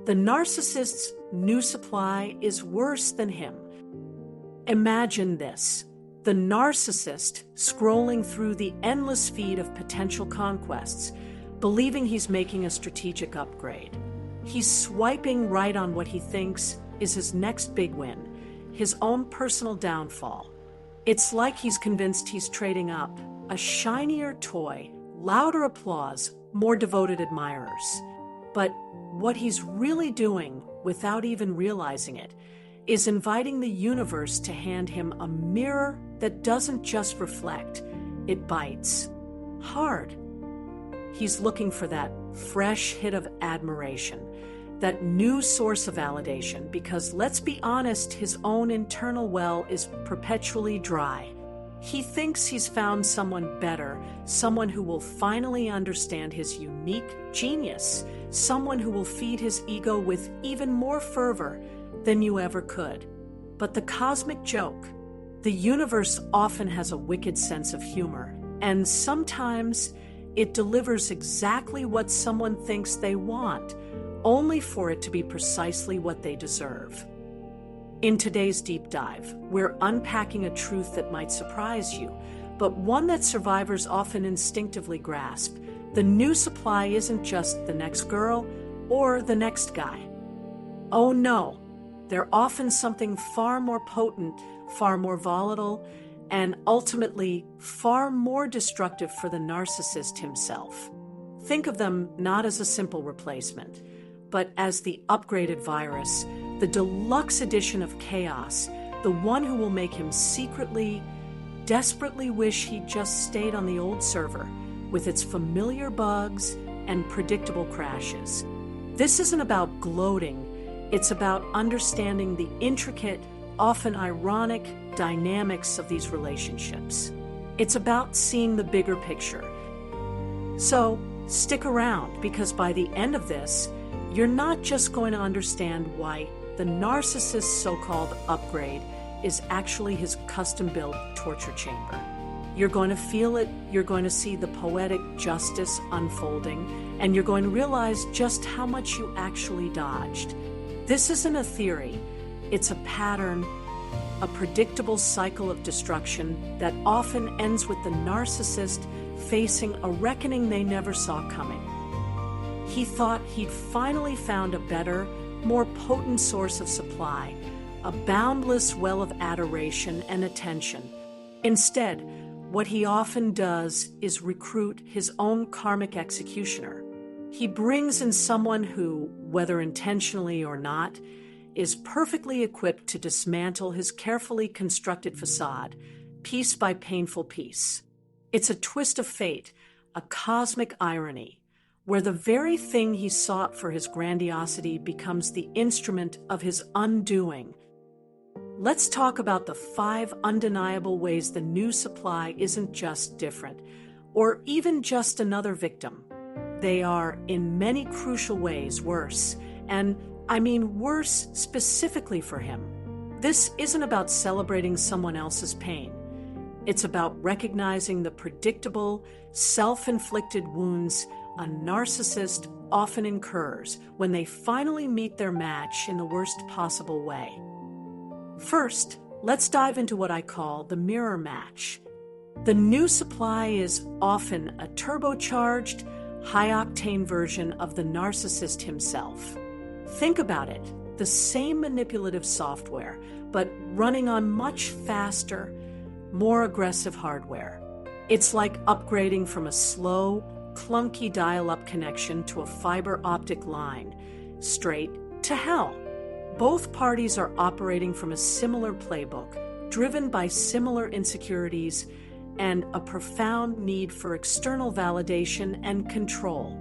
The narcissist's new supply is worse than him. Imagine this: the narcissist scrolling through the endless feed of potential conquests, believing he's making a strategic upgrade. He's swiping right on what he thinks is his next big win, his own personal downfall. It's like he's convinced he's trading up a shinier toy, louder applause, more devoted admirers. But what he's really doing, without even realizing it, is inviting the universe to hand him a mirror that doesn't just reflect, it bites hard. He's looking for that fresh hit of admiration, that new source of validation, because let's be honest, his own internal well is perpetually dry. He thinks he's found someone better, someone who will finally understand his unique genius, someone who will feed his ego with even more fervor than you ever could. But the cosmic joke: the universe often has a wicked sense of humor, and sometimes it delivers exactly what someone thinks they want, only for it to be precisely what they deserve. In today's deep dive, we're unpacking a truth that might surprise you, but one that survivors often instinctively grasp. The new supply isn't just the next girl or the next guy. Oh no, they're often something far more potent, far more volatile, and ultimately far more destructive for the narcissist himself. Think of them not as a simple replacement, but as the upgraded virus, the deluxe edition of chaos, the one who will make him secretly, desperately wish he'd just stayed on the old server, with its familiar bugs and predictable crashes. This isn't about gloating, it's about understanding the intricate, often ironic dynamics of these relationships. It's about seeing the bigger picture. So, stick around, because by the end of this, you're not just going to understand why the narcissist's so-called upgrade is actually his custom-built torture chamber. You're going to feel it, you're going to see the poetic justice unfolding, and you're going to realize just how much you actually dodged. This isn't a theory, it's a pattern, a predictable cycle of destruction that often ends with the narcissist facing a reckoning they never saw coming. He thought he'd finally found a better, more potent source of supply, a boundless well of adoration and attention. Instead, what he often does is recruit his own karmic executioner. He brings in someone who, whether intentionally or not, is perfectly equipped to dismantle his carefully constructed facade, piece by painful piece. It's a twist of fate, a cosmic irony, where the very thing he sought for his grandiosity becomes the instrument of his undoing. Let's talk about the 5 undeniable ways the new supply isn't just different, or even just another victim. They are, in many crucial ways, worse, and I mean worse specifically for him. This isn't about celebrating someone else's pain. It's about recognizing the predictable, self-inflicted wounds a narcissist often incurs when they finally meet their match in the worst possible way. First, let's dive into what I call the mirror match. The new supply is often a turbocharged, high-octane version of the narcissist himself. Think about it, the same manipulative software, but running on much faster, more aggressive hardware. It's like upgrading from a slow, clunky dial-up connection to a fiber optic line, straight to hell. Both parties are operating from a similar playbook, driven by similar insecurities and a profound need for external validation and control.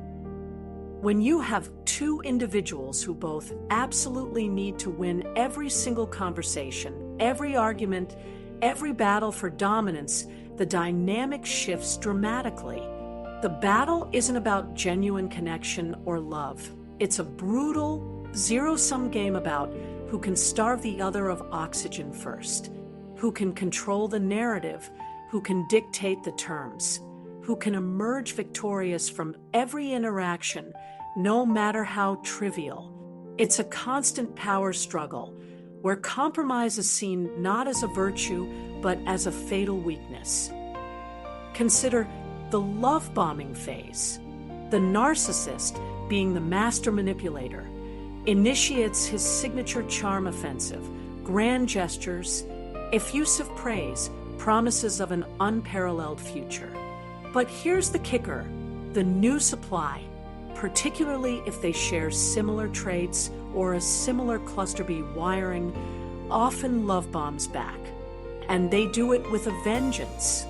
When you have two individuals who both absolutely need to win every single conversation, every argument, every battle for dominance, the dynamic shifts dramatically. The battle isn't about genuine connection or love. It's a brutal, zero-sum game about who can starve the other of oxygen first, who can control the narrative, who can dictate the terms, who can emerge victorious from every interaction, no matter how trivial. It's a constant power struggle where compromise is seen not as a virtue, but as a fatal weakness. Consider the love bombing phase. The narcissist, being the master manipulator, initiates his signature charm offensive, grand gestures, effusive praise, promises of an unparalleled future. But here's the kicker: the new supply, particularly if they share similar traits or a similar cluster B wiring, often love bombs back. And they do it with a vengeance.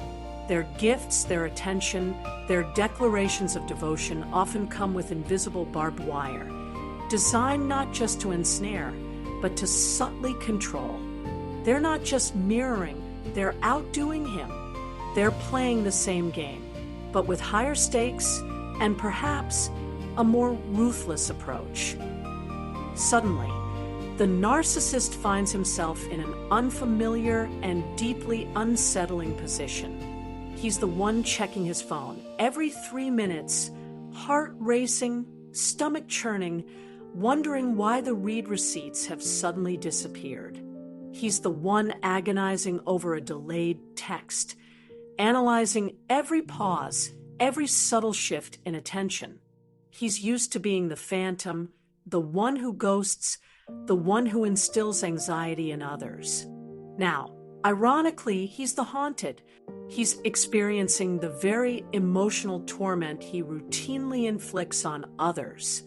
Their gifts, their attention, their declarations of devotion often come with invisible barbed wire, designed not just to ensnare, but to subtly control. They're not just mirroring, they're outdoing him. They're playing the same game, but with higher stakes and perhaps a more ruthless approach. Suddenly, the narcissist finds himself in an unfamiliar and deeply unsettling position. He's the one checking his phone every 3 minutes, heart racing, stomach churning, wondering why the read receipts have suddenly disappeared. He's the one agonizing over a delayed text, analyzing every pause, every subtle shift in attention. He's used to being the phantom, the one who ghosts, the one who instills anxiety in others. Now, ironically, he's the haunted. He's experiencing the very emotional torment he routinely inflicts on others.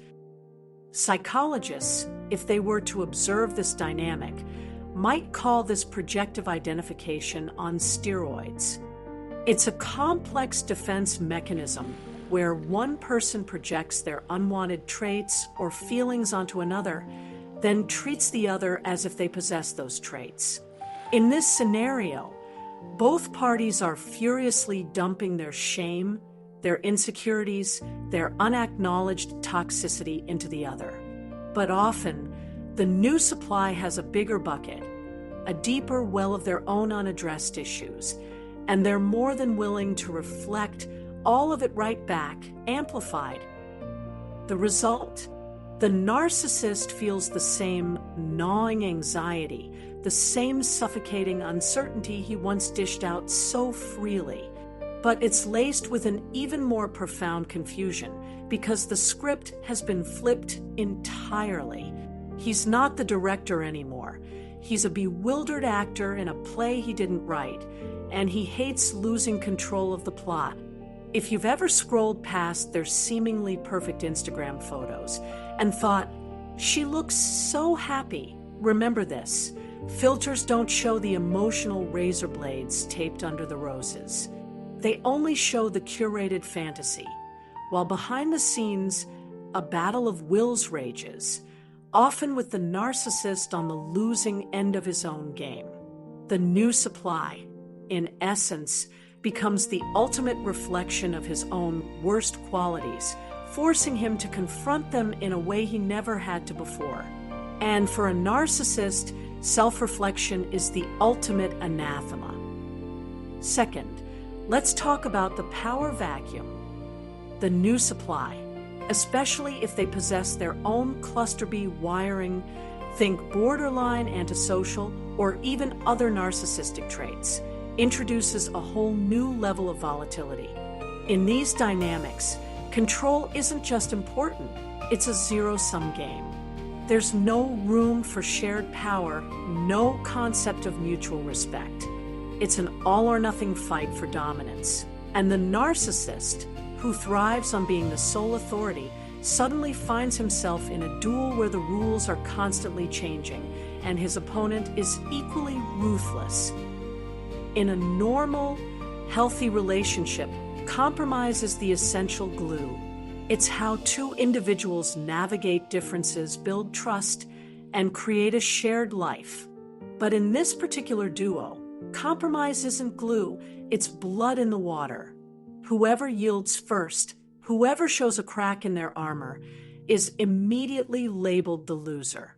Psychologists, if they were to observe this dynamic, might call this projective identification on steroids. It's a complex defense mechanism where one person projects their unwanted traits or feelings onto another, then treats the other as if they possess those traits. In this scenario, both parties are furiously dumping their shame, their insecurities, their unacknowledged toxicity into the other. But often, the new supply has a bigger bucket, a deeper well of their own unaddressed issues, and they're more than willing to reflect all of it right back, amplified. The result? The narcissist feels the same gnawing anxiety, the same suffocating uncertainty he once dished out so freely. But it's laced with an even more profound confusion because the script has been flipped entirely. He's not the director anymore. He's a bewildered actor in a play he didn't write, and he hates losing control of the plot. If you've ever scrolled past their seemingly perfect Instagram photos and thought, "She looks so happy," remember this: filters don't show the emotional razor blades taped under the roses. They only show the curated fantasy, while behind the scenes, a battle of wills rages, often with the narcissist on the losing end of his own game. The new supply, in essence, becomes the ultimate reflection of his own worst qualities, forcing him to confront them in a way he never had to before. And for a narcissist, self-reflection is the ultimate anathema. Second, let's talk about the power vacuum, the new supply, especially if they possess their own cluster B wiring, think borderline antisocial, or even other narcissistic traits, introduces a whole new level of volatility. In these dynamics, control isn't just important, it's a zero-sum game. There's no room for shared power, no concept of mutual respect. It's an all-or-nothing fight for dominance. And the narcissist, who thrives on being the sole authority, suddenly finds himself in a duel where the rules are constantly changing, and his opponent is equally ruthless. In a normal, healthy relationship, compromise is the essential glue. It's how two individuals navigate differences, build trust, and create a shared life. But in this particular duo, compromise isn't glue, it's blood in the water. Whoever yields first, whoever shows a crack in their armor, is immediately labeled the loser.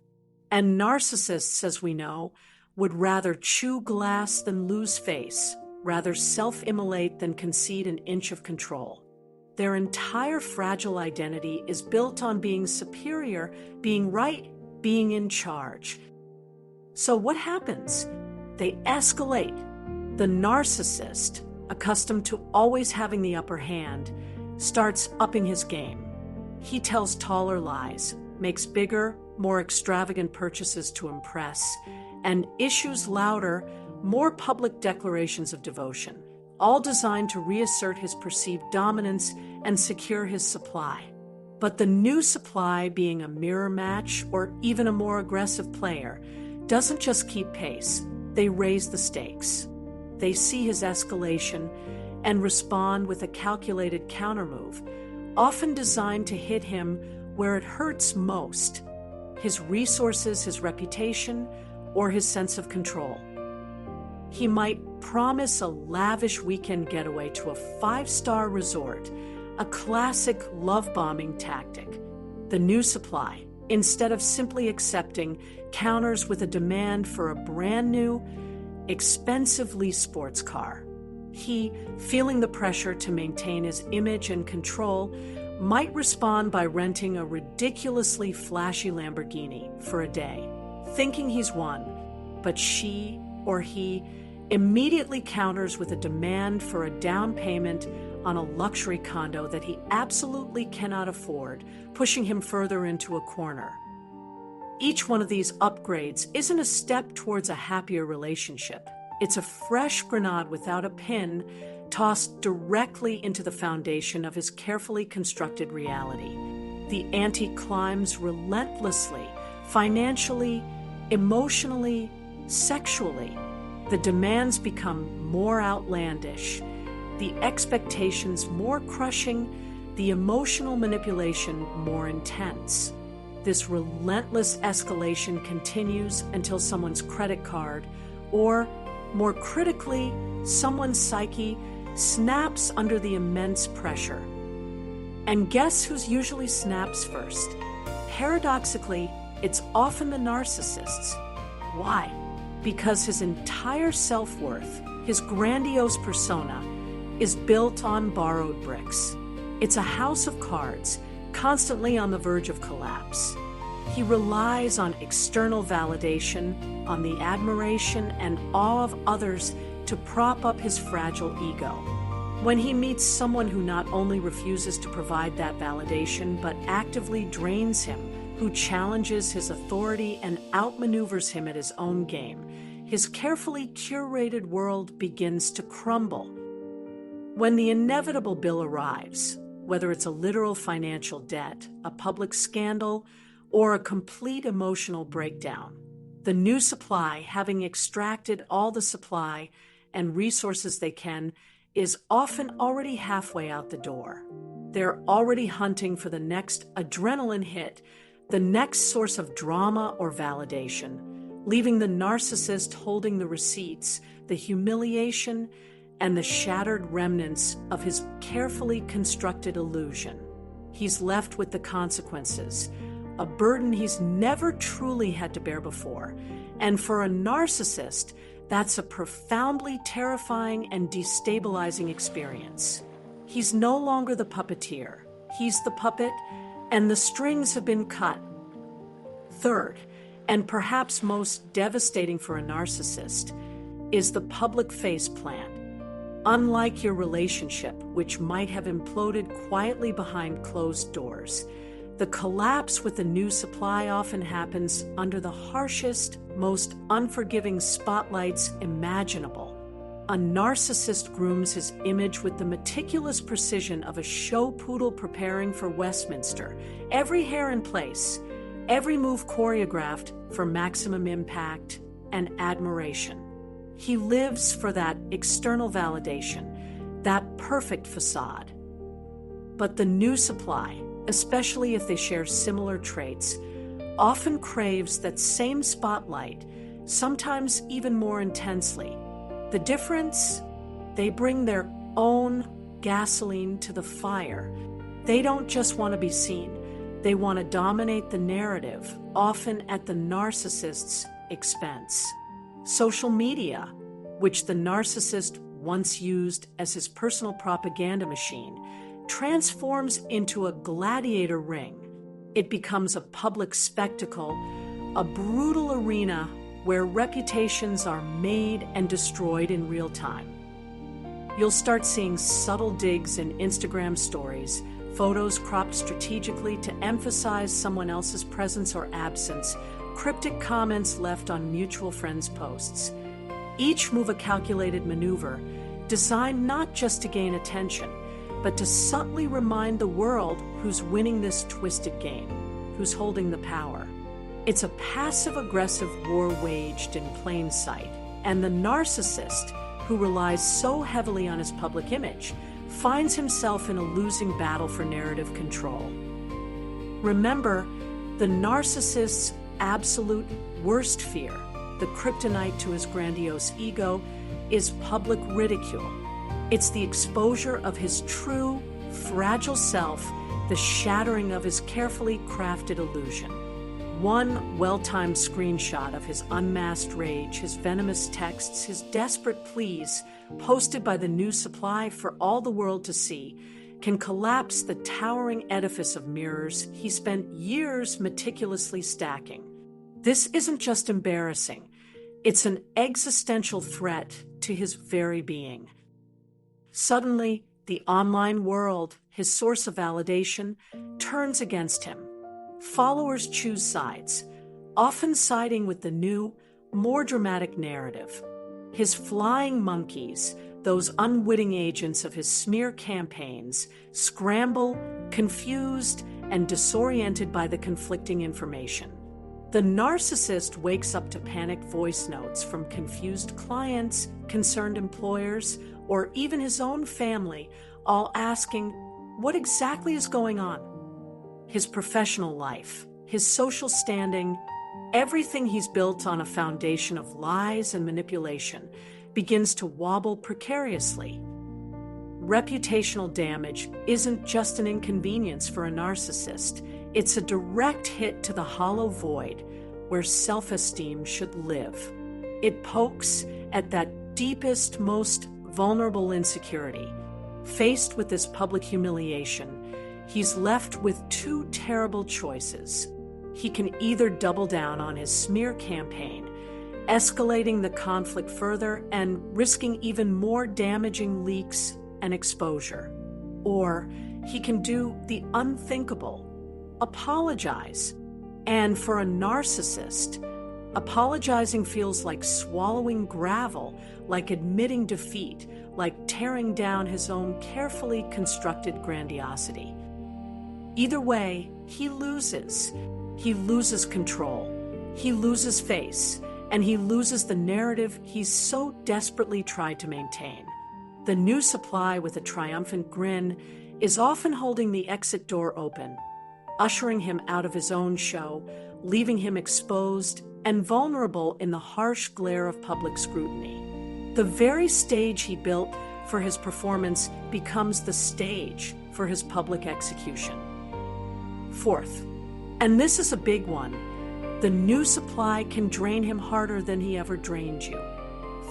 And narcissists, as we know, would rather chew glass than lose face, rather self-immolate than concede an inch of control. their entire fragile identity is built on being superior, being right, being in charge. So what happens? They escalate. The narcissist, accustomed to always having the upper hand, starts upping his game. He tells taller lies, makes bigger, more extravagant purchases to impress, and issues louder, more public declarations of devotion, all designed to reassert his perceived dominance and secure his supply. But the new supply, being a mirror match or even a more aggressive player, doesn't just keep pace, they raise the stakes. They see his escalation and respond with a calculated countermove, often designed to hit him where it hurts most: his resources, his reputation, or his sense of control. He might promise a lavish weekend getaway to a 5-star resort, a classic love-bombing tactic. The new supply, instead of simply accepting, counters with a demand for a brand new, expensive lease sports car. He, feeling the pressure to maintain his image and control, might respond by renting a ridiculously flashy Lamborghini for a day, thinking he's won, but she or he immediately counters with a demand for a down payment on a luxury condo that he absolutely cannot afford, pushing him further into a corner. Each one of these upgrades isn't a step towards a happier relationship. It's a fresh grenade without a pin, tossed directly into the foundation of his carefully constructed reality. The ante climbs relentlessly, financially, emotionally, sexually. The demands become more outlandish, the expectations more crushing, the emotional manipulation more intense. This relentless escalation continues until someone's credit card, or more critically, someone's psyche, snaps under the immense pressure. And guess who's usually snaps first? Paradoxically, it's often the narcissists. Why? Because his entire self-worth, his grandiose persona, is built on borrowed bricks. It's a house of cards, constantly on the verge of collapse. He relies on external validation, on the admiration and awe of others to prop up his fragile ego. When he meets someone who not only refuses to provide that validation, but actively drains him, who challenges his authority and outmaneuvers him at his own game, his carefully curated world begins to crumble. When the inevitable bill arrives, whether it's a literal financial debt, a public scandal, or a complete emotional breakdown, the new supply, having extracted all the supply and resources they can, is often already halfway out the door. They're already hunting for the next adrenaline hit, the next source of drama or validation, leaving the narcissist holding the receipts, the humiliation, and the shattered remnants of his carefully constructed illusion. He's left with the consequences, a burden he's never truly had to bear before. And for a narcissist, that's a profoundly terrifying and destabilizing experience. He's no longer the puppeteer. He's the puppet, and the strings have been cut. Third, and perhaps most devastating for a narcissist, is the public face plant. Unlike your relationship, which might have imploded quietly behind closed doors, the collapse with the new supply often happens under the harshest, most unforgiving spotlights imaginable. A narcissist grooms his image with the meticulous precision of a show poodle preparing for Westminster, every hair in place, every move choreographed for maximum impact and admiration. He lives for that external validation, that perfect facade. But the new supply, especially if they share similar traits, often craves that same spotlight, sometimes even more intensely. The difference? They bring their own gasoline to the fire. They don't just want to be seen. They want to dominate the narrative, often at the narcissist's expense. Social media, which the narcissist once used as his personal propaganda machine, transforms into a gladiator ring. It becomes a public spectacle, a brutal arena where reputations are made and destroyed in real time. You'll start seeing subtle digs in Instagram stories, photos cropped strategically to emphasize someone else's presence or absence, cryptic comments left on mutual friends' posts. Each move a calculated maneuver, designed not just to gain attention, but to subtly remind the world who's winning this twisted game, who's holding the power. It's a passive-aggressive war waged in plain sight, and the narcissist, who relies so heavily on his public image, finds himself in a losing battle for narrative control. Remember, the narcissist's absolute worst fear, the kryptonite to his grandiose ego, is public ridicule. It's the exposure of his true, fragile self, the shattering of his carefully crafted illusion. One well-timed screenshot of his unmasked rage, his venomous texts, his desperate pleas, posted by the new supply for all the world to see, can collapse the towering edifice of mirrors he spent years meticulously stacking. This isn't just embarrassing. It's an existential threat to his very being. Suddenly, the online world, his source of validation, turns against him. Followers choose sides, often siding with the new, more dramatic narrative. His flying monkeys, those unwitting agents of his smear campaigns, scramble, confused, and disoriented by the conflicting information. The narcissist wakes up to panicked voice notes from confused clients, concerned employers, or even his own family, all asking, what exactly is going on? His professional life, his social standing, everything he's built on a foundation of lies and manipulation begins to wobble precariously. Reputational damage isn't just an inconvenience for a narcissist. It's a direct hit to the hollow void where self-esteem should live. It pokes at that deepest, most vulnerable insecurity. Faced with this public humiliation, he's left with two terrible choices. He can either double down on his smear campaign, escalating the conflict further and risking even more damaging leaks and exposure. Or he can do the unthinkable, apologize. And for a narcissist, apologizing feels like swallowing gravel, like admitting defeat, like tearing down his own carefully constructed grandiosity. Either way, he loses. He loses control. He loses face. And he loses the narrative he's so desperately tried to maintain. The new supply, with a triumphant grin, is often holding the exit door open, ushering him out of his own show, leaving him exposed and vulnerable in the harsh glare of public scrutiny. The very stage he built for his performance becomes the stage for his public execution. Fourth, and this is a big one, the new supply can drain him harder than he ever drained you.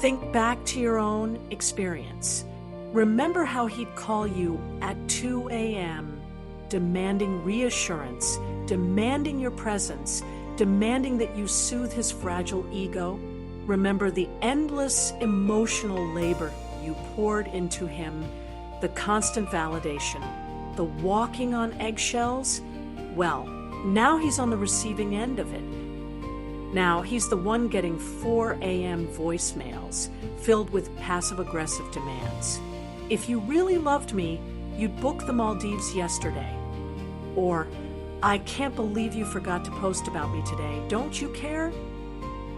Think back to your own experience. Remember how he'd call you at 2 a.m., demanding reassurance, demanding your presence, demanding that you soothe his fragile ego. Remember the endless emotional labor you poured into him, the constant validation, the walking on eggshells. Well, now he's on the receiving end of it. Now he's the one getting 4 a.m. voicemails filled with passive-aggressive demands. If you really loved me, you'd book the Maldives yesterday. Or, I can't believe you forgot to post about me today. Don't you care?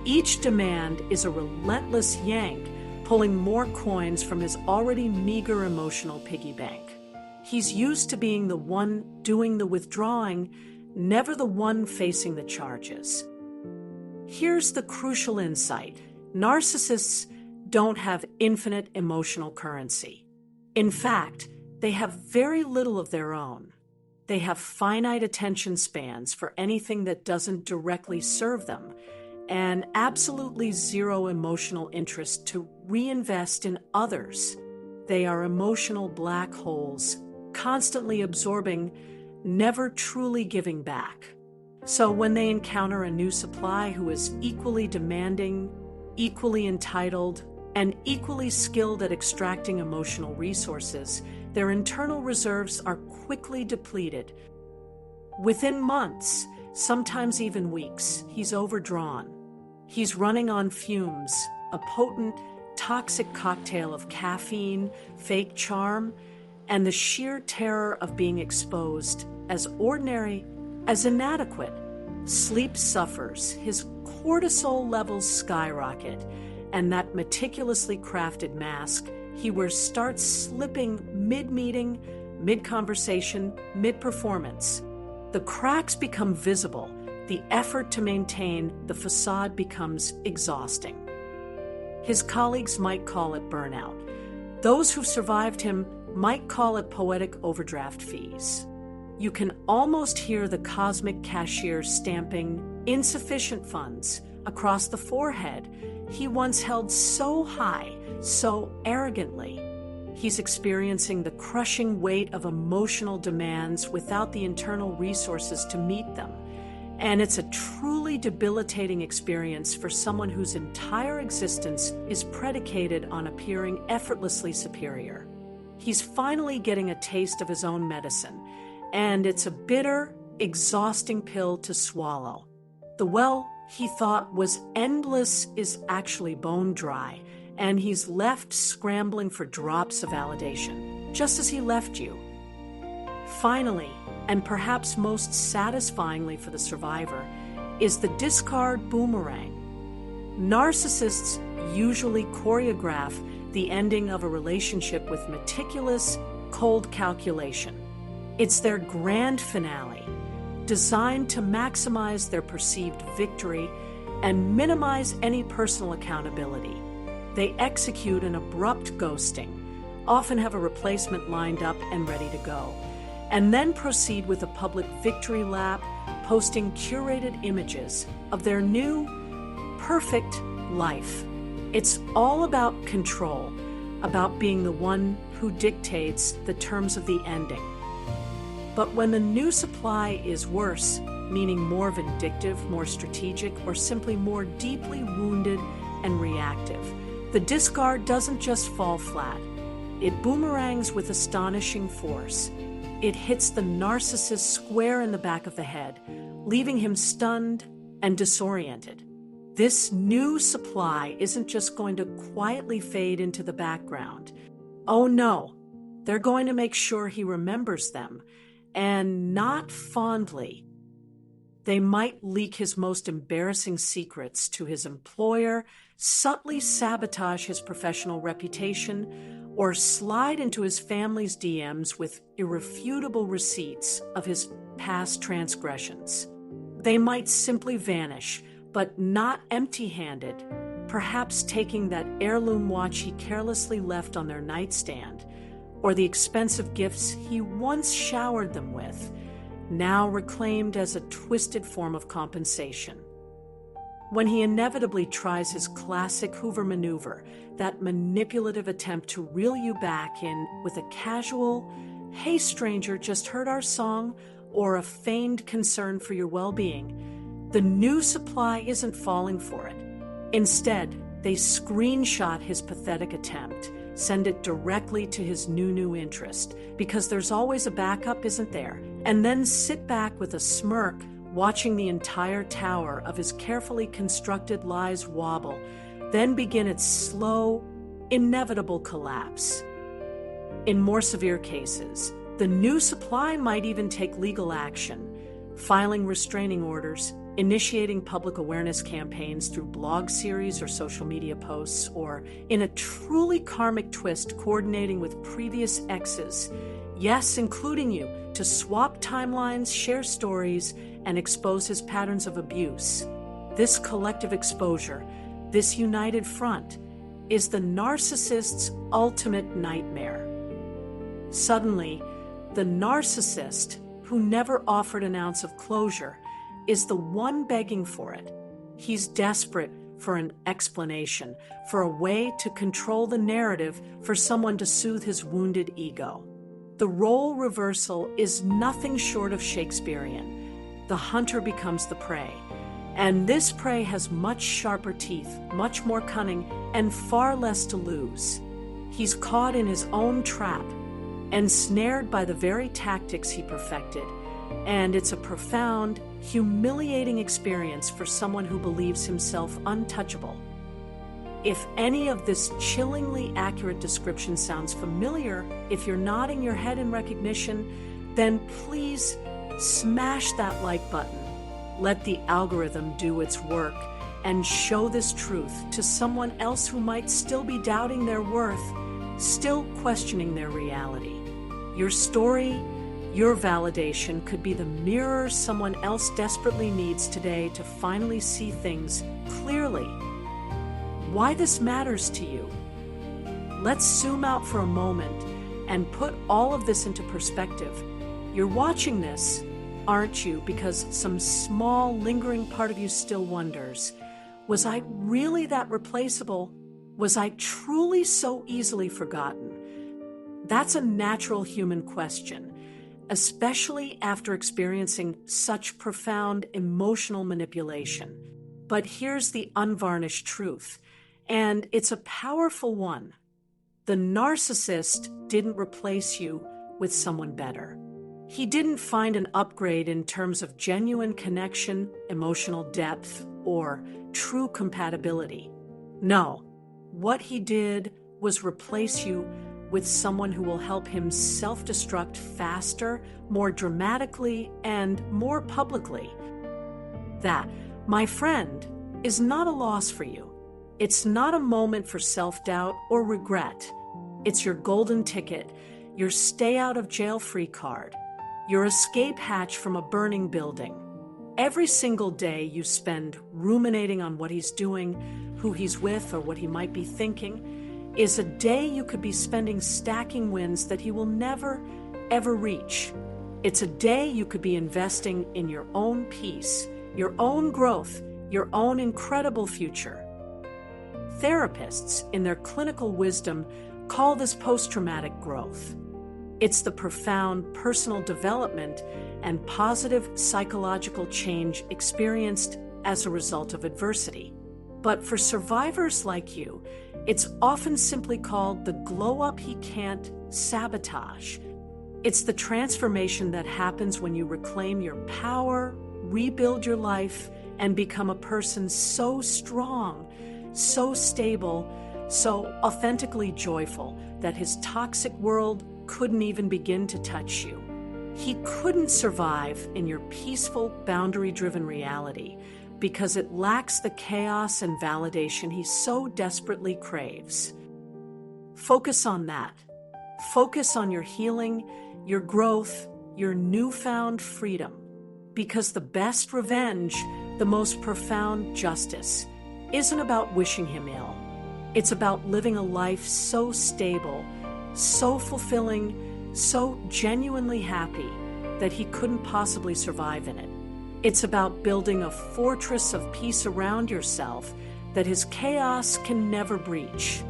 Each demand is a relentless yank, pulling more coins from his already meager emotional piggy bank. He's used to being the one doing the withdrawing, never the one facing the charges. Here's the crucial insight. Narcissists don't have infinite emotional currency. In fact, they have very little of their own. They have finite attention spans for anything that doesn't directly serve them, and absolutely zero emotional interest to reinvest in others. They are emotional black holes, constantly absorbing, never truly giving back. So when they encounter a new supply who is equally demanding, equally entitled, and equally skilled at extracting emotional resources, their internal reserves are quickly depleted. Within months, sometimes even weeks, he's overdrawn. He's running on fumes, a potent, toxic cocktail of caffeine, fake charm, and the sheer terror of being exposed as ordinary, as inadequate. Sleep suffers, his cortisol levels skyrocket, and that meticulously crafted mask he wears starts slipping mid-meeting, mid-conversation, mid-performance. The cracks become visible. The effort to maintain the facade becomes exhausting. His colleagues might call it burnout. Those who've survived him might call it poetic overdraft fees. You can almost hear the cosmic cashier stamping insufficient funds across the forehead he once held so high, so arrogantly. He's experiencing the crushing weight of emotional demands without the internal resources to meet them. And it's a truly debilitating experience for someone whose entire existence is predicated on appearing effortlessly superior. He's finally getting a taste of his own medicine, and it's a bitter, exhausting pill to swallow. The well he thought was endless is actually bone dry, and he's left scrambling for drops of validation, just as he left you. Finally, and perhaps most satisfyingly for the survivor, is the discard boomerang. Narcissists usually choreograph the ending of a relationship with meticulous, cold calculation. It's their grand finale, designed to maximize their perceived victory and minimize any personal accountability. They execute an abrupt ghosting, often have a replacement lined up and ready to go, and then proceed with a public victory lap, posting curated images of their new, perfect life. It's all about control, about being the one who dictates the terms of the ending. But when the new supply is worse, meaning more vindictive, more strategic, or simply more deeply wounded and reactive, the discard doesn't just fall flat. It boomerangs with astonishing force. It hits the narcissist square in the back of the head, leaving him stunned and disoriented. This new supply isn't just going to quietly fade into the background. Oh no, they're going to make sure he remembers them, and not fondly. They might leak his most embarrassing secrets to his employer, subtly sabotage his professional reputation, or slide into his family's DMs with irrefutable receipts of his past transgressions. They might simply vanish, but not empty-handed, perhaps taking that heirloom watch he carelessly left on their nightstand, or the expensive gifts he once showered them with, now reclaimed as a twisted form of compensation. When he inevitably tries his classic Hoover maneuver, that manipulative attempt to reel you back in with a casual, "Hey stranger, just heard our song," or a feigned concern for your well-being, the new supply isn't falling for it. Instead, they screenshot his pathetic attempt, send it directly to his new interest, because there's always a backup, isn't there? And then sit back with a smirk, watching the entire tower of his carefully constructed lies wobble, then begin its slow, inevitable collapse. In more severe cases, the new supply might even take legal action, filing restraining orders, initiating public awareness campaigns through blog series or social media posts, or, in a truly karmic twist, coordinating with previous exes, yes, including you, to swap timelines, share stories, and expose his patterns of abuse. This collective exposure, this united front, is the narcissist's ultimate nightmare. Suddenly, the narcissist, who never offered an ounce of closure, is the one begging for it. He's desperate for an explanation, for a way to control the narrative, for someone to soothe his wounded ego. The role reversal is nothing short of Shakespearean. The hunter becomes the prey. And this prey has much sharper teeth, much more cunning, and far less to lose. He's caught in his own trap, ensnared by the very tactics he perfected. And it's a profound, humiliating experience for someone who believes himself untouchable. If any of this chillingly accurate description sounds familiar, if you're nodding your head in recognition, then please smash that like button. Let the algorithm do its work and show this truth to someone else who might still be doubting their worth, still questioning their reality. Your story, your validation could be the mirror someone else desperately needs today to finally see things clearly. Why this matters to you. Let's zoom out for a moment and put all of this into perspective. You're watching this, aren't you, because some small, lingering part of you still wonders, was I really that replaceable? Was I truly so easily forgotten? That's a natural human question, especially after experiencing such profound emotional manipulation. But here's the unvarnished truth, and it's a powerful one. The narcissist didn't replace you with someone better. He didn't find an upgrade in terms of genuine connection, emotional depth, or true compatibility. No, what he did was replace you with someone who will help him self-destruct faster, more dramatically, and more publicly. That, my friend, is not a loss for you. It's not a moment for self-doubt or regret. It's your golden ticket, your stay-out-of-jail-free card, your escape hatch from a burning building. Every single day you spend ruminating on what he's doing, who he's with, or what he might be thinking, is a day you could be spending stacking wins that he will never, ever reach. It's a day you could be investing in your own peace, your own growth, your own incredible future. Therapists, in their clinical wisdom, call this post-traumatic growth. It's the profound personal development and positive psychological change experienced as a result of adversity. But for survivors like you, it's often simply called the glow-up he can't sabotage. It's the transformation that happens when you reclaim your power, rebuild your life, and become a person so strong, so stable, so authentically joyful that his toxic world couldn't even begin to touch you. He couldn't survive in your peaceful, boundary-driven reality because it lacks the chaos and validation he so desperately craves. Focus on that. Focus on your healing, your growth, your newfound freedom. Because the best revenge, the most profound justice, isn't about wishing him ill. It's about living a life so stable, so fulfilling, so genuinely happy that he couldn't possibly survive in it. It's about building a fortress of peace around yourself that his chaos can never breach.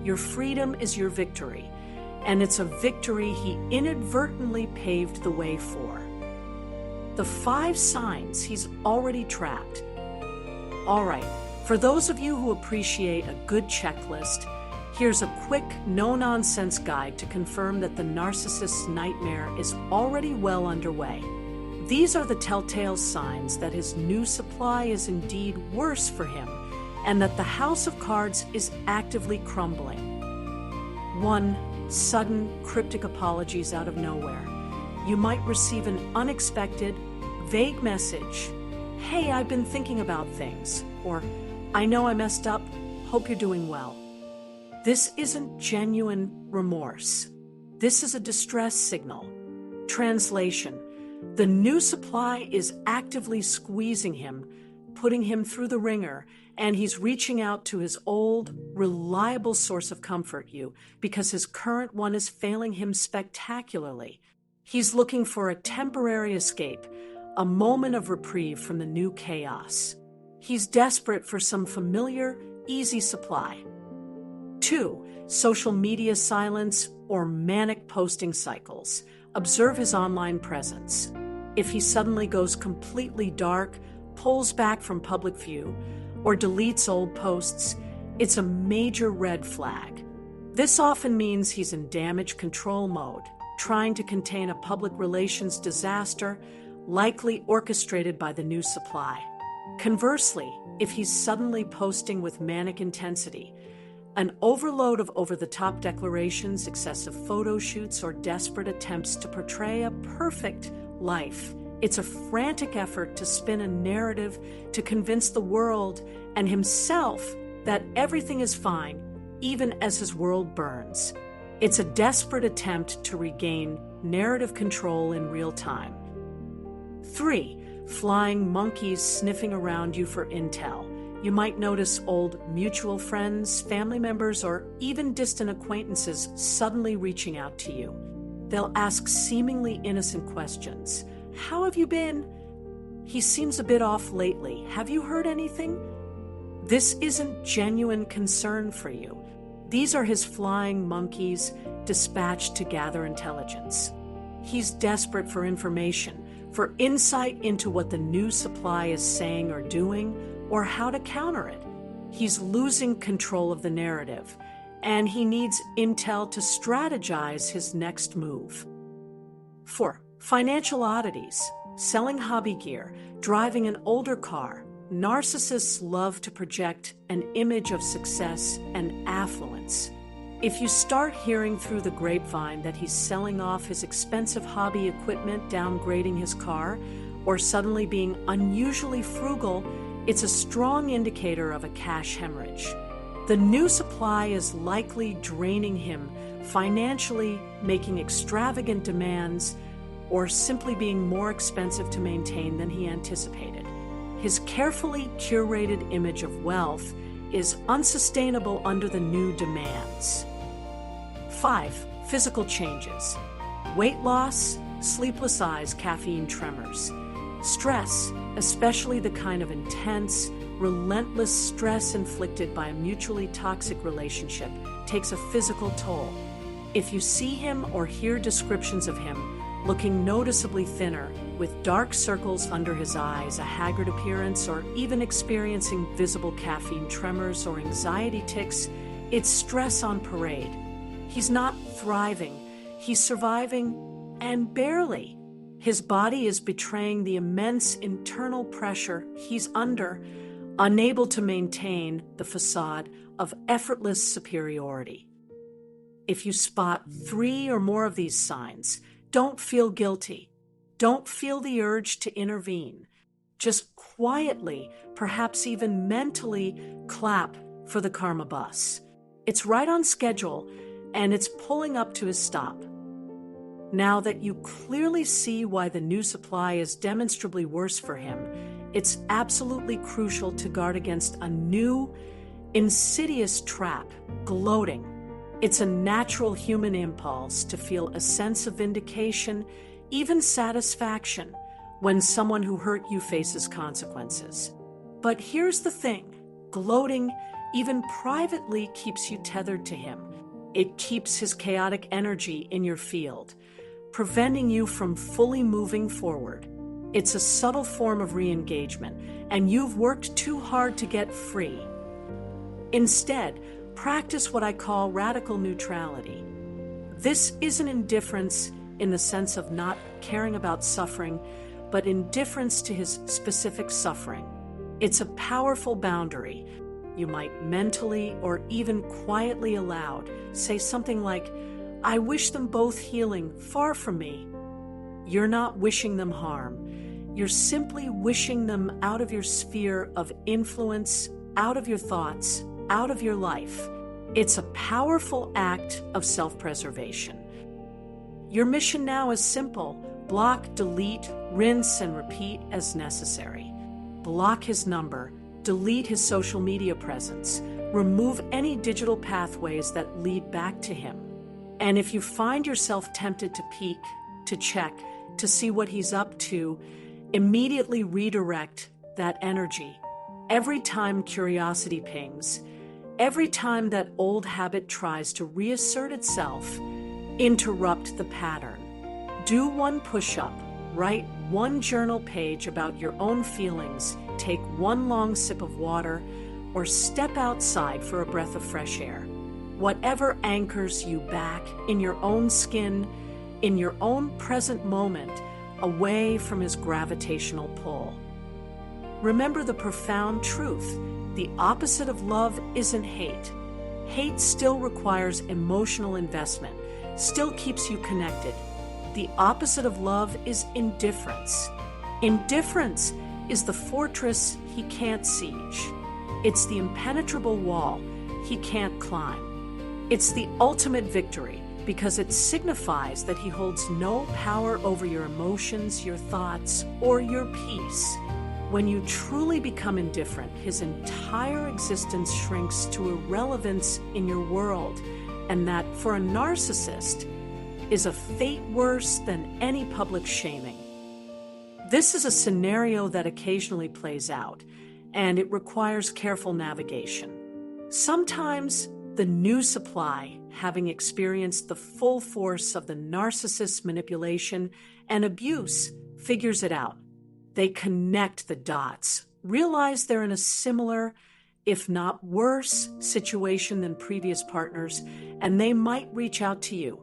Your freedom is your victory, and it's a victory he inadvertently paved the way for. The 5 signs he's already trapped. All right, for those of you who appreciate a good checklist, here's a quick, no-nonsense guide to confirm that the narcissist's nightmare is already well underway. These are the telltale signs that his new supply is indeed worse for him, and that the house of cards is actively crumbling. 1. Sudden, cryptic apologies out of nowhere. You might receive an unexpected, vague message. Hey, I've been thinking about things. Or, I know I messed up. Hope you're doing well. This isn't genuine remorse. This is a distress signal. Translation: the new supply is actively squeezing him, putting him through the ringer, and he's reaching out to his old, reliable source of comfort, you, because his current one is failing him spectacularly. He's looking for a temporary escape, a moment of reprieve from the new chaos. He's desperate for some familiar, easy supply. 2. Social media silence or manic posting cycles. Observe his online presence. If he suddenly goes completely dark, pulls back from public view, or deletes old posts, it's a major red flag. This often means he's in damage control mode, trying to contain a public relations disaster, likely orchestrated by the new supply. Conversely, if he's suddenly posting with manic intensity, an overload of over-the-top declarations, excessive photo shoots, or desperate attempts to portray a perfect life, it's a frantic effort to spin a narrative to convince the world and himself that everything is fine, even as his world burns. It's a desperate attempt to regain narrative control in real time. 3. Flying monkeys sniffing around you for intel. You might notice old mutual friends, family members, or even distant acquaintances suddenly reaching out to you. They'll ask seemingly innocent questions. How have you been? He seems a bit off lately. Have you heard anything? This isn't genuine concern for you. These are his flying monkeys dispatched to gather intelligence. He's desperate for information, for insight into what the new supply is saying or doing, or how to counter it. He's losing control of the narrative, and he needs intel to strategize his next move. 4. Financial oddities. Selling hobby gear, driving an older car. Narcissists love to project an image of success and affluence. If you start hearing through the grapevine that he's selling off his expensive hobby equipment, downgrading his car, or suddenly being unusually frugal, it's a strong indicator of a cash hemorrhage. The new supply is likely draining him financially, making extravagant demands, or simply being more expensive to maintain than he anticipated. His carefully curated image of wealth is unsustainable under the new demands. 5. Physical changes. Weight loss, sleepless eyes, caffeine tremors. Stress, especially the kind of intense, relentless stress inflicted by a mutually toxic relationship, takes a physical toll. If you see him or hear descriptions of him looking noticeably thinner, with dark circles under his eyes, a haggard appearance, or even experiencing visible caffeine tremors or anxiety tics, it's stress on parade. He's not thriving, he's surviving, and barely. His body is betraying the immense internal pressure he's under, unable to maintain the facade of effortless superiority. If you spot 3 or more of these signs, don't feel guilty. Don't feel the urge to intervene. Just quietly, perhaps even mentally, clap for the karma bus. It's right on schedule, and it's pulling up to his stop. Now that you clearly see why the new supply is demonstrably worse for him, it's absolutely crucial to guard against a new, insidious trap: gloating. It's a natural human impulse to feel a sense of vindication, even satisfaction, when someone who hurt you faces consequences. But here's the thing: gloating, even privately, keeps you tethered to him. It keeps his chaotic energy in your field, preventing you from fully moving forward. It's a subtle form of re-engagement, and you've worked too hard to get free. Instead, practice what I call radical neutrality. This isn't indifference in the sense of not caring about suffering, but indifference to his specific suffering. It's a powerful boundary. You might mentally or even quietly aloud say something like, "I wish them both healing, far from me." You're not wishing them harm. You're simply wishing them out of your sphere of influence, out of your thoughts, out of your life. It's a powerful act of self-preservation. Your mission now is simple: block, delete, rinse, and repeat as necessary. Block his number, delete his social media presence, remove any digital pathways that lead back to him. And if you find yourself tempted to peek, to check, to see what he's up to, immediately redirect that energy. Every time curiosity pings, Every time that old habit tries to reassert itself, interrupt the pattern. Do one push-up, write one journal page about your own feelings, take one long sip of water, or step outside for a breath of fresh air. Whatever anchors you back in your own skin, in your own present moment, away from his gravitational pull. Remember the profound truth. The opposite of love isn't hate. Hate still requires emotional investment, still keeps you connected. The opposite of love is indifference. Indifference is the fortress he can't siege. It's the impenetrable wall he can't climb. It's the ultimate victory because it signifies that he holds no power over your emotions, your thoughts, or your peace. When you truly become indifferent, his entire existence shrinks to irrelevance in your world, and that, for a narcissist, is a fate worse than any public shaming. This is a scenario that occasionally plays out, and it requires careful navigation. Sometimes the new supply, having experienced the full force of the narcissist's manipulation and abuse, figures it out. They connect the dots, realize they're in a similar, if not worse, situation than previous partners, and they might reach out to you.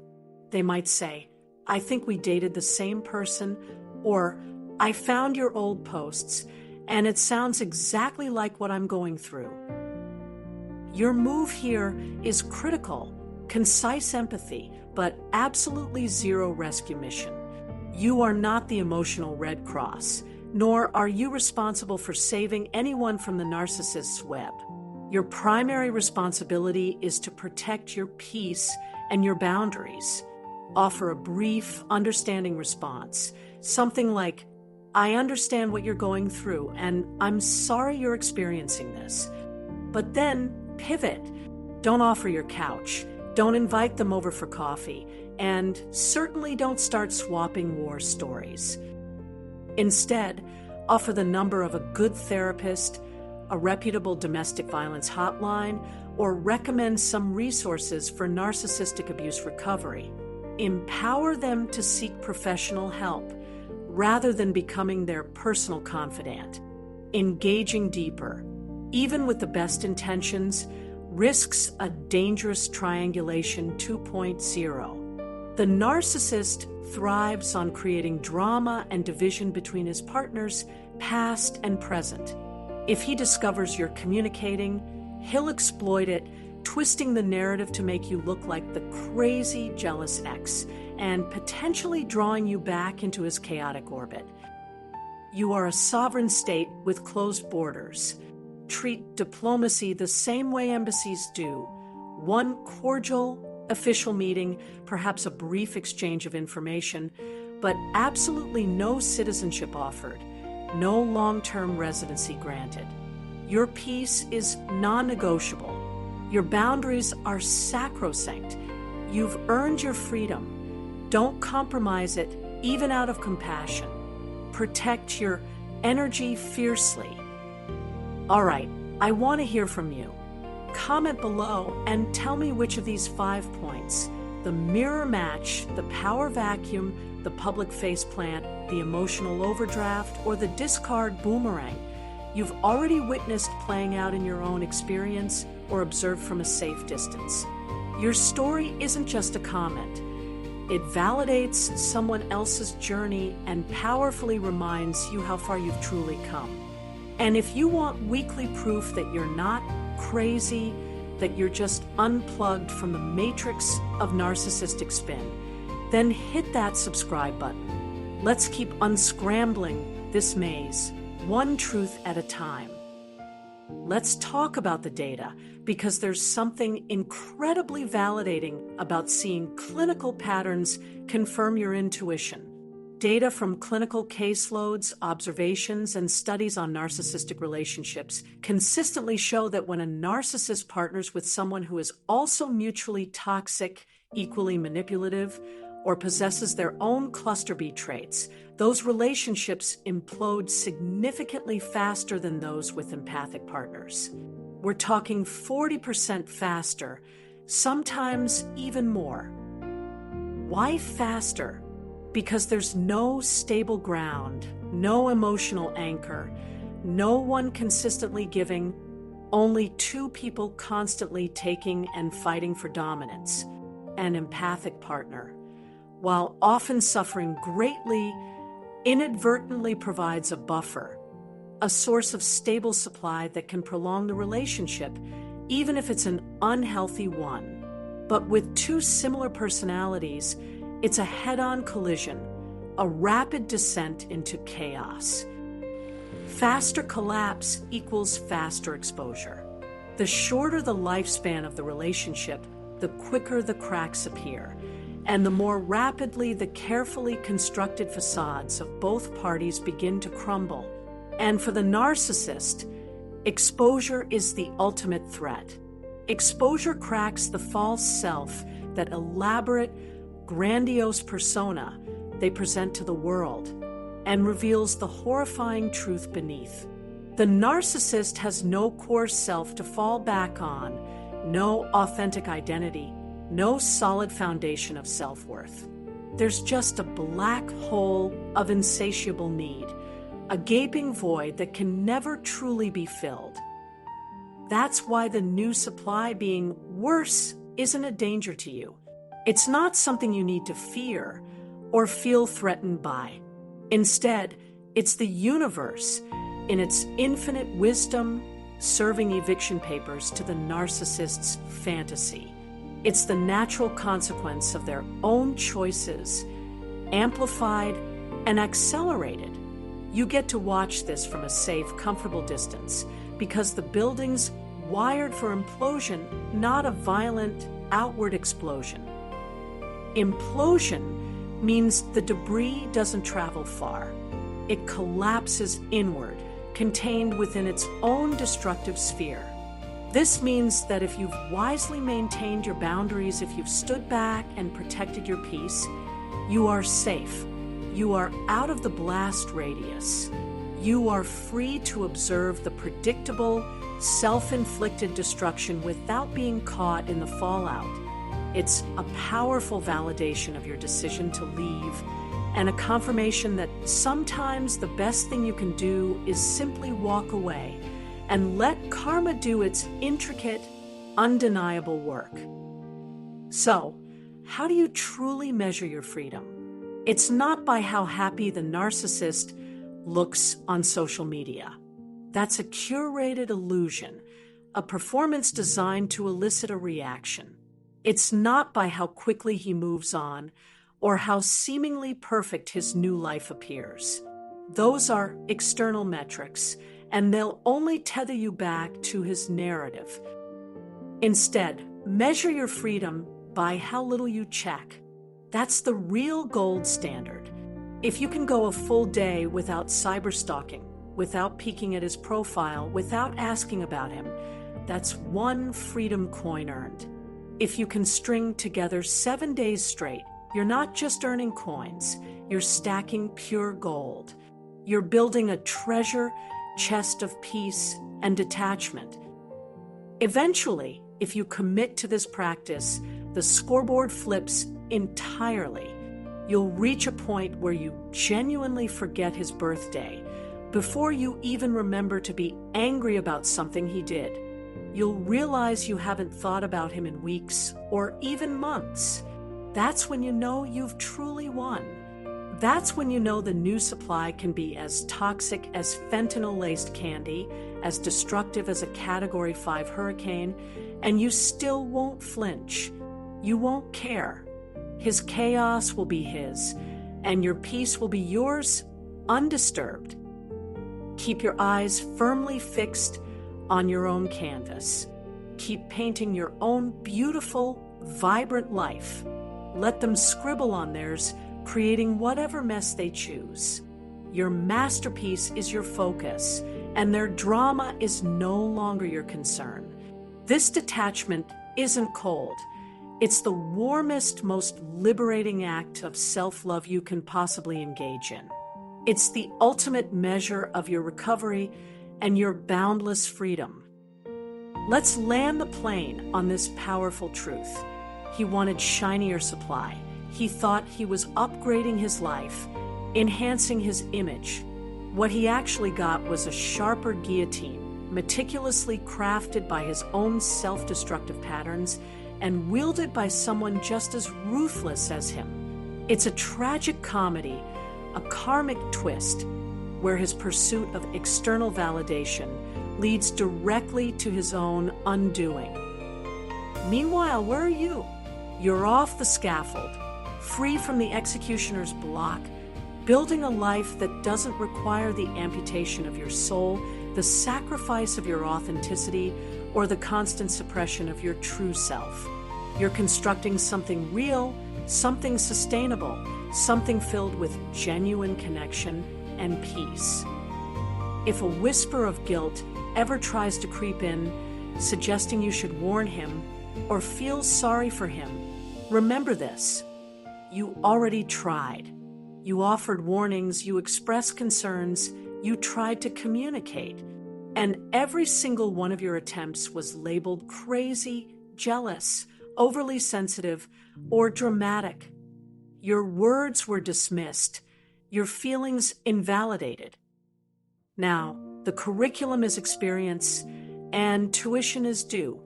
They might say, "I think we dated the same person," or "I found your old posts, and it sounds exactly like what I'm going through." Your move here is critical, concise empathy, but absolutely zero rescue mission. You are not the emotional Red Cross, nor are you responsible for saving anyone from the narcissist's web. Your primary responsibility is to protect your peace and your boundaries. Offer a brief, understanding response, something like, "I understand what you're going through, and I'm sorry you're experiencing this." But then pivot. Don't offer your couch. Don't invite them over for coffee. And certainly don't start swapping war stories. Instead, offer the number of a good therapist, a reputable domestic violence hotline, or recommend some resources for narcissistic abuse recovery. Empower them to seek professional help rather than becoming their personal confidant. Engaging deeper, even with the best intentions, risks a dangerous triangulation 2.0. The narcissist thrives on creating drama and division between his partners, past and present. If he discovers you're communicating, he'll exploit it, twisting the narrative to make you look like the crazy, jealous ex, and potentially drawing you back into his chaotic orbit. You are a sovereign state with closed borders. Treat diplomacy the same way embassies do. One cordial, official meeting, perhaps a brief exchange of information, but absolutely no citizenship offered, no long-term residency granted. Your peace is non-negotiable. Your boundaries are sacrosanct. You've earned your freedom. Don't compromise it, even out of compassion. Protect your energy fiercely. All right, I want to hear from you. Comment below and tell me which of these 5 points, the mirror match, the power vacuum, the public faceplant, the emotional overdraft, or the discard boomerang, you've already witnessed playing out in your own experience or observed from a safe distance. Your story isn't just a comment. It validates someone else's journey and powerfully reminds you how far you've truly come. And if you want weekly proof that you're not crazy, that you're just unplugged from the matrix of narcissistic spin, then hit that subscribe button. Let's keep unscrambling this maze, one truth at a time. Let's talk about the data, because there's something incredibly validating about seeing clinical patterns confirm your intuition. Data from clinical caseloads, observations, and studies on narcissistic relationships consistently show that when a narcissist partners with someone who is also mutually toxic, equally manipulative, or possesses their own cluster B traits, those relationships implode significantly faster than those with empathic partners. We're talking 40% faster, sometimes even more. Why faster? Because there's no stable ground, no emotional anchor, no one consistently giving, only two people constantly taking and fighting for dominance, an empathic partner, while often suffering greatly, inadvertently provides a buffer, a source of stable supply that can prolong the relationship, even if it's an unhealthy one. But with two similar personalities, it's a head-on collision, a rapid descent into chaos. Faster collapse equals faster exposure. The shorter the lifespan of the relationship, the quicker the cracks appear, and the more rapidly the carefully constructed facades of both parties begin to crumble. And for the narcissist, exposure is the ultimate threat. Exposure cracks the false self, that elaborate, grandiose persona they present to the world, and reveals the horrifying truth beneath. The narcissist has no core self to fall back on, no authentic identity, no solid foundation of self-worth. There's just a black hole of insatiable need, a gaping void that can never truly be filled. That's why the new supply being worse isn't a danger to you. It's not something you need to fear or feel threatened by. Instead, it's the universe, in its infinite wisdom, serving eviction papers to the narcissist's fantasy. It's the natural consequence of their own choices, amplified and accelerated. You get to watch this from a safe, comfortable distance because the building's wired for implosion, not a violent, outward explosion. Implosion means the debris doesn't travel far. It collapses inward, contained within its own destructive sphere. This means that if you've wisely maintained your boundaries, if you've stood back and protected your peace, you are safe. You are out of the blast radius. You are free to observe the predictable, self-inflicted destruction without being caught in the fallout. It's a powerful validation of your decision to leave, and a confirmation that sometimes the best thing you can do is simply walk away and let karma do its intricate, undeniable work. So, how do you truly measure your freedom? It's not by how happy the narcissist looks on social media. That's a curated illusion, a performance designed to elicit a reaction. It's not by how quickly he moves on or how seemingly perfect his new life appears. Those are external metrics, and they'll only tether you back to his narrative. Instead, measure your freedom by how little you check. That's the real gold standard. If you can go a full day without cyberstalking, without peeking at his profile, without asking about him, that's one freedom coin earned. If you can string together 7 days straight, you're not just earning coins, you're stacking pure gold. You're building a treasure chest of peace and detachment. Eventually, if you commit to this practice, the scoreboard flips entirely. You'll reach a point where you genuinely forget his birthday before you even remember to be angry about something he did. You'll realize you haven't thought about him in weeks or even months. That's when you know you've truly won. That's when you know the new supply can be as toxic as fentanyl-laced candy, as destructive as a Category 5 hurricane, and you still won't flinch. You won't care. His chaos will be his, and your peace will be yours, undisturbed. Keep your eyes firmly fixed on your own canvas. Keep painting your own beautiful, vibrant life. Let them scribble on theirs, creating whatever mess they choose. Your masterpiece is your focus, and their drama is no longer your concern. This detachment isn't cold. It's the warmest, most liberating act of self-love you can possibly engage in. It's the ultimate measure of your recovery and your boundless freedom. Let's land the plane on this powerful truth. He wanted shinier supply. He thought he was upgrading his life, enhancing his image. What he actually got was a sharper guillotine, meticulously crafted by his own self-destructive patterns and wielded by someone just as ruthless as him. It's a tragic comedy, a karmic twist, where his pursuit of external validation leads directly to his own undoing. Meanwhile, where are you? You're off the scaffold, free from the executioner's block, building a life that doesn't require the amputation of your soul, the sacrifice of your authenticity, or the constant suppression of your true self. You're constructing something real, something sustainable, something filled with genuine connection and peace. If a whisper of guilt ever tries to creep in, suggesting you should warn him or feel sorry for him, remember this: you already tried. You offered warnings, you expressed concerns, you tried to communicate, and every single one of your attempts was labeled crazy, jealous, overly sensitive, or dramatic. Your words were dismissed, your feelings invalidated. Now, the curriculum is experience, and tuition is due.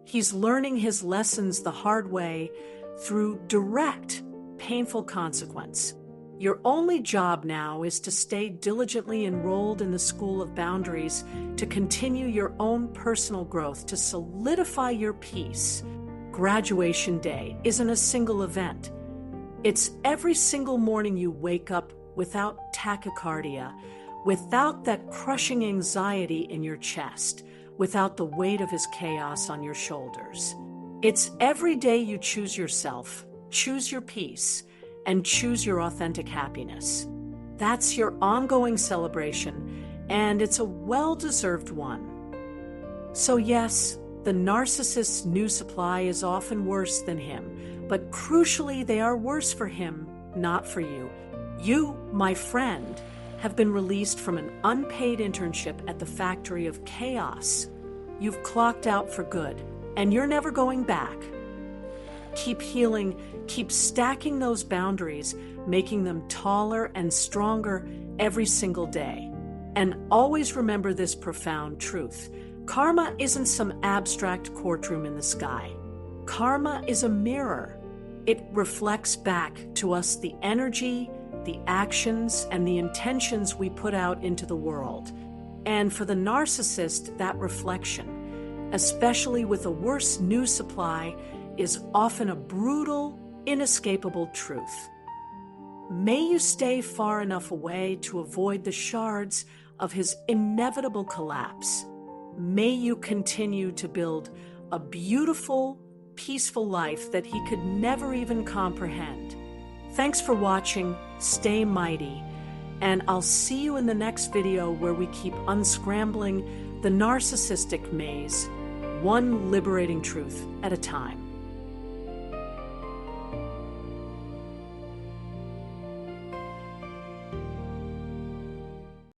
He's learning his lessons the hard way through direct, painful consequence. Your only job now is to stay diligently enrolled in the school of boundaries, to continue your own personal growth, to solidify your peace. Graduation day isn't a single event. It's every single morning you wake up without tachycardia, without that crushing anxiety in your chest, without the weight of his chaos on your shoulders. It's every day you choose yourself, choose your peace, and choose your authentic happiness. That's your ongoing celebration, and it's a well-deserved one. So yes, the narcissist's new supply is often worse than him, but crucially, they are worse for him, not for you. You, my friend, have been released from an unpaid internship at the factory of chaos. You've clocked out for good, and you're never going back. Keep healing, keep stacking those boundaries, making them taller and stronger every single day. And always remember this profound truth: karma isn't some abstract courtroom in the sky. Karma is a mirror. It reflects back to us the energy, the actions, and the intentions we put out into the world. And for the narcissist, that reflection, especially with a worse new supply, is often a brutal, inescapable truth. May you stay far enough away to avoid the shards of his inevitable collapse. May you continue to build a beautiful, peaceful life that he could never even comprehend. Thanks for watching. Stay mighty. And I'll see you in the next video where we keep unscrambling the narcissistic maze, one liberating truth at a time.